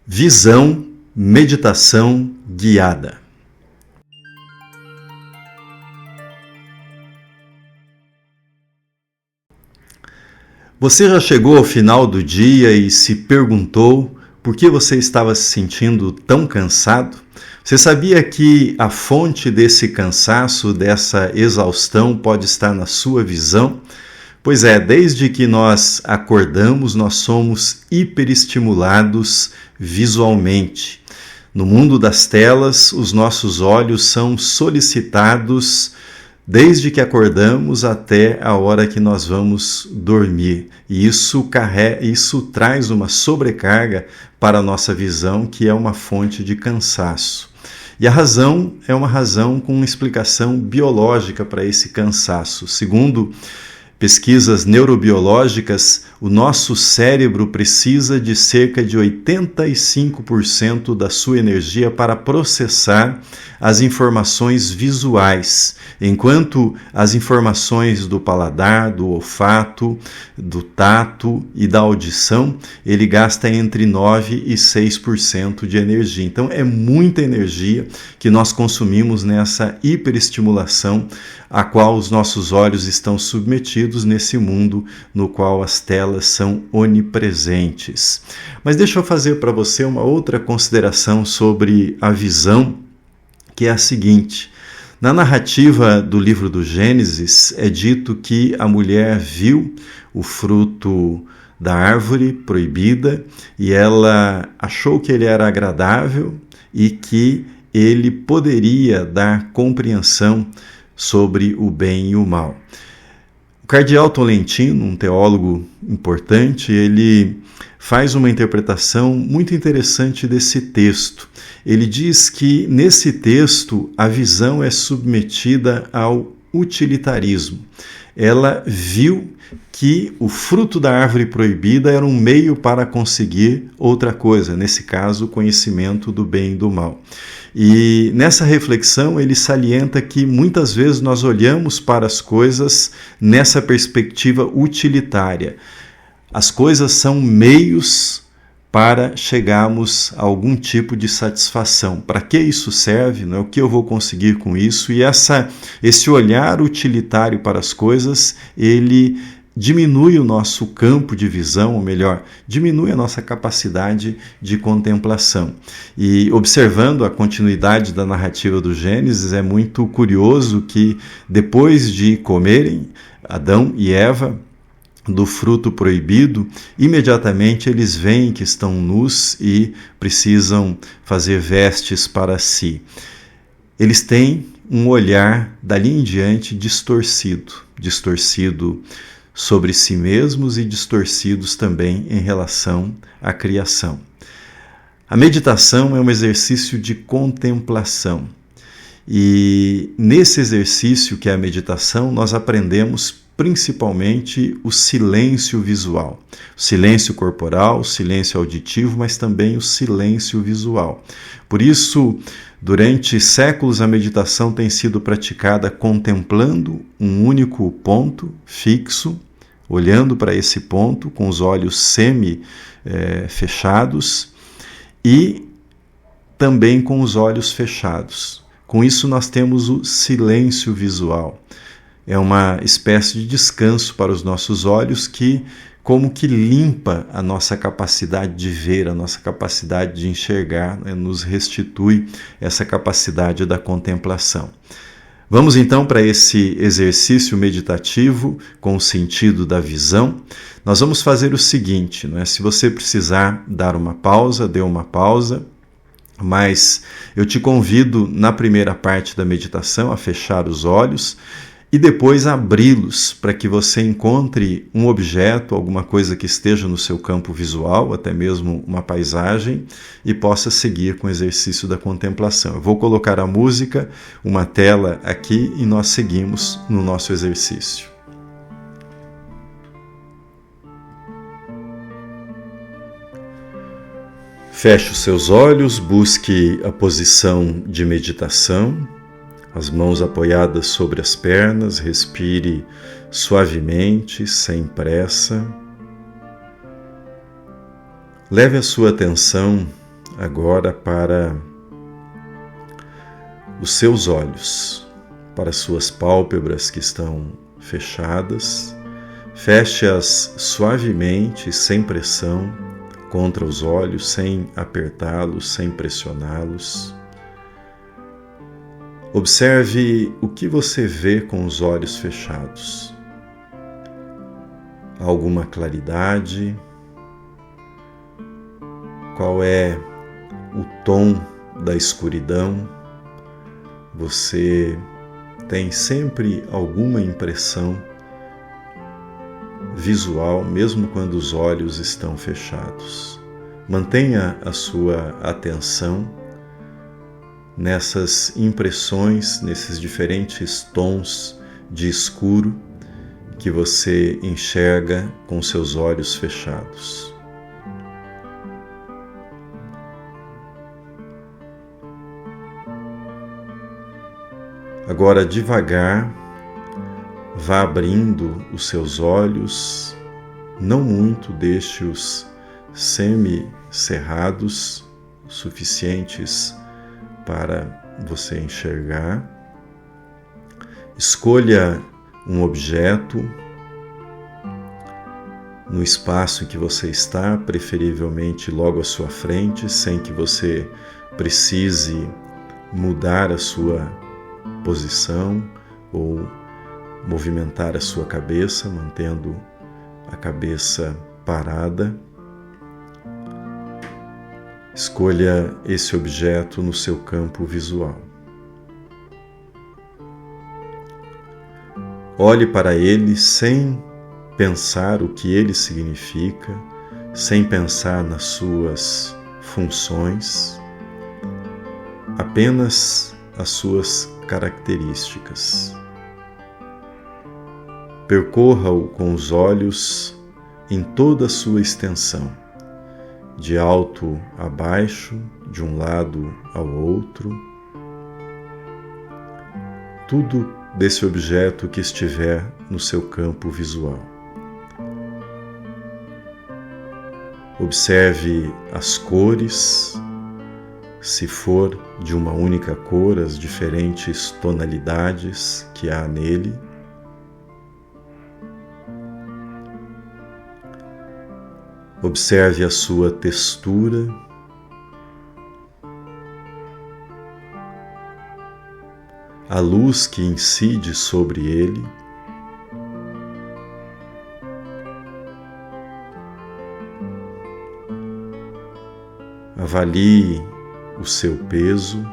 Visão, meditação guiada. Você já chegou ao final do dia e se perguntou por que você estava se sentindo tão cansado? Você sabia que a fonte desse cansaço, dessa exaustão, pode estar na sua visão? Pois é, desde que nós acordamos, nós somos hiperestimulados visualmente. No mundo das telas, os nossos olhos são solicitados desde que acordamos até a hora que nós vamos dormir. E isso traz uma sobrecarga para a nossa visão, que é uma fonte de cansaço. E a razão é uma razão com uma explicação biológica para esse cansaço. Segundo pesquisas neurobiológicas, o nosso cérebro precisa de cerca de 85% da sua energia para processar as informações visuais, enquanto as informações do paladar, do olfato, do tato e da audição, ele gasta entre 9% e 6% de energia. Então é muita energia que nós consumimos nessa hiperestimulação a qual os nossos olhos estão submetidos nesse mundo no qual as telas são onipresentes. Mas deixa eu fazer para você uma outra consideração sobre a visão, que é a seguinte. Na narrativa do livro do Gênesis, é dito que a mulher viu o fruto da árvore proibida e ela achou que ele era agradável e que ele poderia dar compreensão sobre o bem e o mal. O cardeal Tolentino, um teólogo importante, ele faz uma interpretação muito interessante desse texto. Ele diz que nesse texto a visão é submetida ao utilitarismo. Ela viu que o fruto da árvore proibida era um meio para conseguir outra coisa, nesse caso, o conhecimento do bem e do mal. E nessa reflexão ele salienta que muitas vezes nós olhamos para as coisas nessa perspectiva utilitária. As coisas são meios para chegarmos a algum tipo de satisfação. Para que isso serve? O que eu vou conseguir com isso? E esse olhar utilitário para as coisas, ele diminui o nosso campo de visão, ou melhor, diminui a nossa capacidade de contemplação. E observando a continuidade da narrativa do Gênesis, é muito curioso que depois de comerem, Adão e Eva, do fruto proibido, imediatamente eles veem que estão nus e precisam fazer vestes para si. Eles têm um olhar dali em diante distorcido sobre si mesmos e distorcidos também em relação à criação. A meditação é um exercício de contemplação. E nesse exercício que é a meditação, nós aprendemos principalmente o silêncio visual, o silêncio corporal, o silêncio auditivo, mas também o silêncio visual. Por isso, durante séculos a meditação tem sido praticada contemplando um único ponto fixo, olhando para esse ponto com os olhos semi-fechados e também com os olhos fechados. Com isso nós temos o silêncio visual. É uma espécie de descanso para os nossos olhos que como que limpa a nossa capacidade de ver, a nossa capacidade de enxergar, nos restitui essa capacidade da contemplação. Vamos então para esse exercício meditativo com o sentido da visão. Nós vamos fazer o seguinte, se você precisar dar uma pausa, dê uma pausa, mas eu te convido na primeira parte da meditação a fechar os olhos e depois abri-los para que você encontre um objeto, alguma coisa que esteja no seu campo visual, até mesmo uma paisagem, e possa seguir com o exercício da contemplação. Eu vou colocar a música, uma tela aqui, e nós seguimos no nosso exercício. Feche os seus olhos, busque a posição de meditação. As mãos apoiadas sobre as pernas, respire suavemente, sem pressa. Leve a sua atenção agora para os seus olhos, para as suas pálpebras que estão fechadas. Feche-as suavemente, sem pressão, contra os olhos, sem apertá-los, sem pressioná-los. Observe o que você vê com os olhos fechados. Há alguma claridade? Qual é o tom da escuridão? Você tem sempre alguma impressão visual, mesmo quando os olhos estão fechados. Mantenha a sua atenção nessas impressões, nesses diferentes tons de escuro que você enxerga com seus olhos fechados. Agora, devagar, vá abrindo os seus olhos, não muito, deixe-os semi-cerrados, suficientes para você enxergar. Escolha um objeto no espaço em que você está, preferivelmente logo à sua frente, sem que você precise mudar a sua posição ou movimentar a sua cabeça, mantendo a cabeça parada. Escolha esse objeto no seu campo visual. Olhe para ele sem pensar o que ele significa, sem pensar nas suas funções, apenas as suas características. Percorra-o com os olhos em toda a sua extensão, de alto a baixo, de um lado ao outro. Tudo desse objeto que estiver no seu campo visual. Observe as cores, se for de uma única cor, as diferentes tonalidades que há nele. Observe a sua textura. A luz que incide sobre ele. Avalie o seu peso.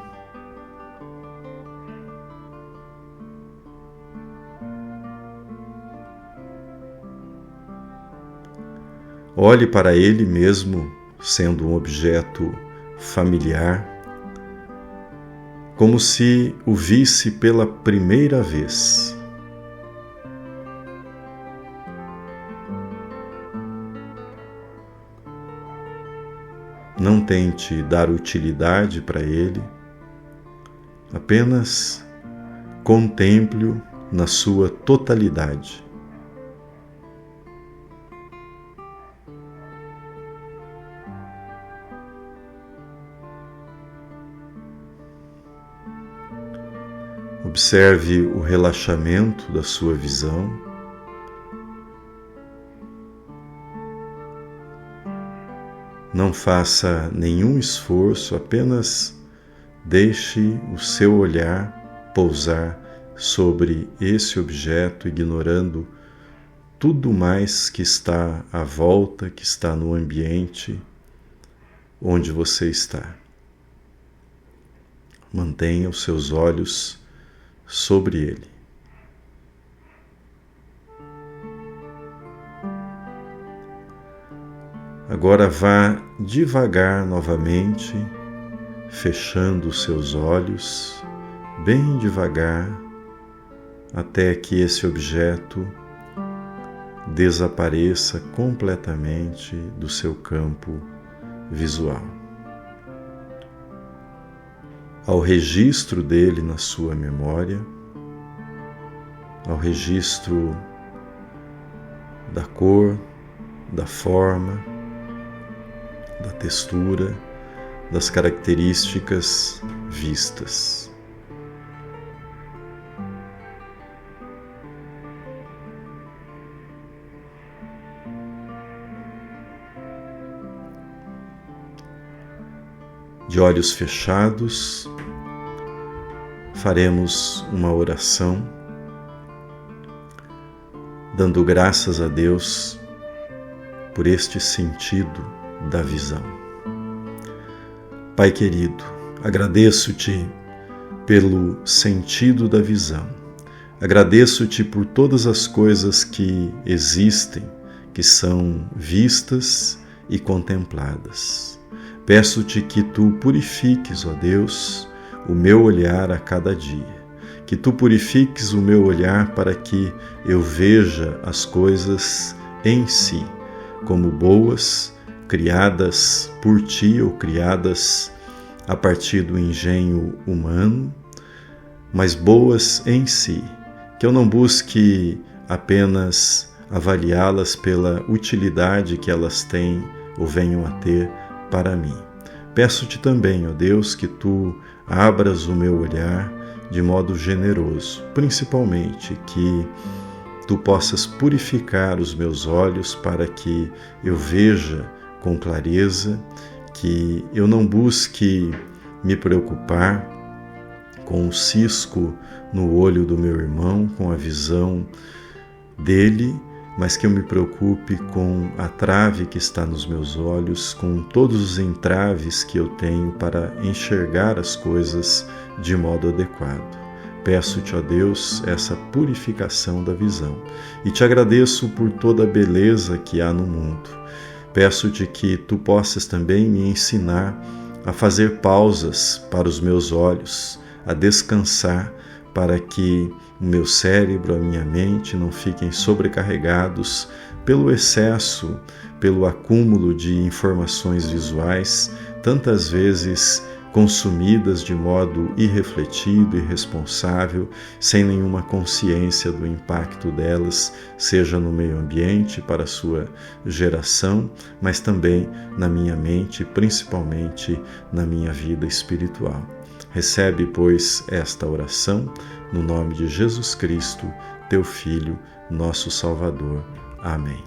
Olhe para ele mesmo, sendo um objeto familiar, como se o visse pela primeira vez. Não tente dar utilidade para ele, apenas contemple-o na sua totalidade. Observe o relaxamento da sua visão. Não faça nenhum esforço, apenas deixe o seu olhar pousar sobre esse objeto, ignorando tudo mais que está à volta, que está no ambiente onde você está. Mantenha os seus olhos sobre ele. Agora vá devagar novamente, fechando os seus olhos, bem devagar, até que esse objeto desapareça completamente do seu campo visual. Ao registro dele na sua memória, ao registro da cor, da forma, da textura, das características vistas. De olhos fechados, faremos uma oração, dando graças a Deus por este sentido da visão. Pai querido, agradeço-te pelo sentido da visão. Agradeço-te por todas as coisas que existem, que são vistas e contempladas. Peço-te que tu purifiques, ó Deus, o meu olhar a cada dia. Que tu purifiques o meu olhar para que eu veja as coisas em si, como boas, criadas por ti ou criadas a partir do engenho humano, mas boas em si. Que eu não busque apenas avaliá-las pela utilidade que elas têm ou venham a ter para mim. Peço-te também, ó Deus, que tu abras o meu olhar de modo generoso, principalmente que tu possas purificar os meus olhos para que eu veja com clareza, que eu não busque me preocupar com o cisco no olho do meu irmão, com a visão dele, mas que eu me preocupe com a trave que está nos meus olhos, com todos os entraves que eu tenho para enxergar as coisas de modo adequado. Peço-te, ó Deus, essa purificação da visão e te agradeço por toda a beleza que há no mundo. Peço-te que tu possas também me ensinar a fazer pausas para os meus olhos, a descansar para que o meu cérebro, a minha mente não fiquem sobrecarregados pelo excesso, pelo acúmulo de informações visuais, tantas vezes consumidas de modo irrefletido, irresponsável, sem nenhuma consciência do impacto delas, seja no meio ambiente para a sua geração, mas também na minha mente, principalmente na minha vida espiritual. Recebe, pois, esta oração no nome de Jesus Cristo, teu Filho, nosso Salvador. Amém.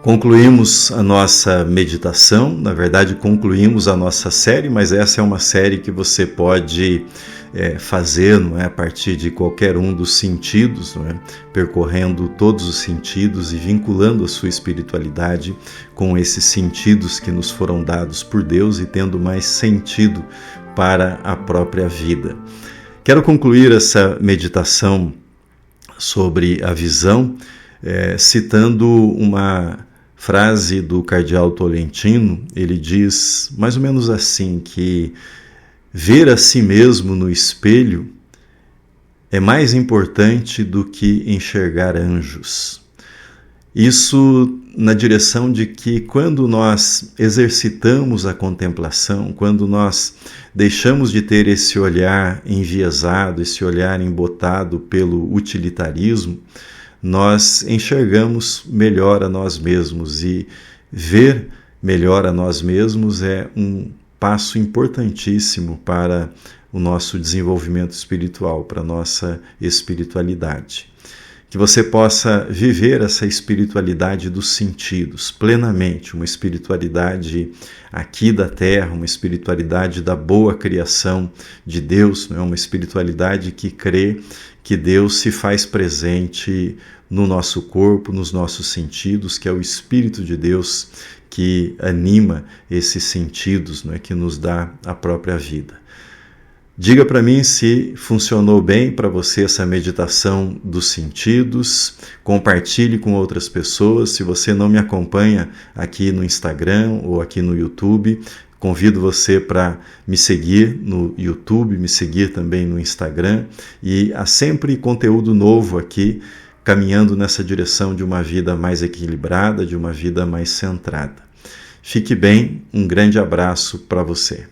Concluímos a nossa meditação, na verdade concluímos a nossa série, mas essa é uma série que você pode fazer, não é, a partir de qualquer um dos sentidos, não é, percorrendo todos os sentidos e vinculando a sua espiritualidade com esses sentidos que nos foram dados por Deus e tendo mais sentido para a própria vida. Quero concluir essa meditação sobre a visão citando uma frase do cardeal Tolentino. Ele diz mais ou menos assim, que ver a si mesmo no espelho é mais importante do que enxergar anjos. Isso na direção de que quando nós exercitamos a contemplação, quando nós deixamos de ter esse olhar enviesado, esse olhar embotado pelo utilitarismo, nós enxergamos melhor a nós mesmos, e ver melhor a nós mesmos é um passo importantíssimo para o nosso desenvolvimento espiritual, para a nossa espiritualidade. Que você possa viver essa espiritualidade dos sentidos plenamente, uma espiritualidade aqui da terra, uma espiritualidade da boa criação de Deus, não é? Uma espiritualidade que crê que Deus se faz presente no nosso corpo, nos nossos sentidos, que é o Espírito de Deus que anima esses sentidos, não é? Que nos dá a própria vida. Diga para mim se funcionou bem para você essa meditação dos sentidos, compartilhe com outras pessoas. Se você não me acompanha aqui no Instagram ou aqui no YouTube, convido você para me seguir no YouTube, me seguir também no Instagram, e há sempre conteúdo novo aqui, caminhando nessa direção de uma vida mais equilibrada, de uma vida mais centrada. Fique bem, um grande abraço para você.